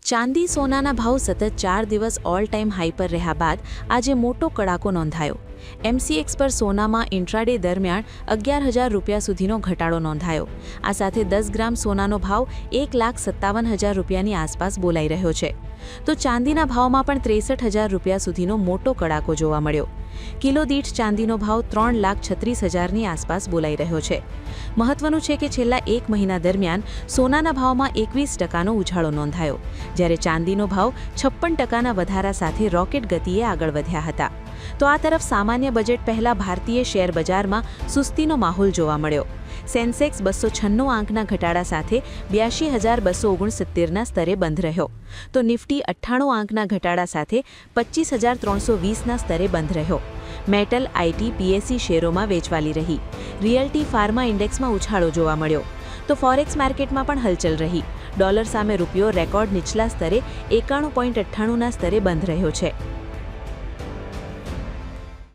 ચાંદી સોનાના ભાવ સતત 4 દિવસ ઓલ ટાઈમ હાઈ પર રહ્યા બાદ આજે મોટો કડાકો નોંધાયો। MCX પર સોનામાં ઇન્ટ્રાડે દરમિયાન 11,000 રૂપિયા સુધીનો ઘટાડો નોંધાયો। આ સાથે 10 ગ્રામ સોનાનો ભાવ 1,57,000 રૂપિયાની આસપાસ બોલાઈ રહ્યો છે। તો ચાંદીના ભાવમાં પણ 63,000 રૂપિયા સુધીનો મોટો કડાકો જોવા મળ્યો। કિલો દીઠ ચાંદીનો ભાવ 3,36,000ની આસપાસ બોલાઈ રહ્યો છે। મહત્વનું છે કે છેલ્લા 1 મહિના દરમિયાન સોનાના ભાવમાં 21%નો ઉછાળો નોંધાયો, જ્યારે ચાંદીનો ભાવ 56%ના વધારા સાથે રોકેટ ગતિએ આગળ વધ્યા હતા। તો આ તરફ સામાન્ય બજેટ પહેલા ભારતીય શેર બજારમાં સુસ્તીનો માહોલ જોવા મળ્યો। સેન્સેક્સ 296 આંકના ઘટાડા સાથે 82,269ના સ્તરે બંધ રહ્યો, તો નિફ્ટી 98 આંકના ઘટાડા સાથે 25,320ના સ્તરે બંધ રહ્યો। મેટલ, આઈટી, પીએસસી શેરોમાં વેચવાલી રહી। રિયલ્ટી ફાર્મા ઇન્ડેક્સમાં ઉછાળો જોવા મળ્યો, તો ફોરેક્સ માર્કેટમાં પણ હલચલ રહી। ડોલર સામે રૂપિયો રેકોર્ડ નીચલા સ્તરે 91.98ના સ્તરે બંધ રહ્યો છે।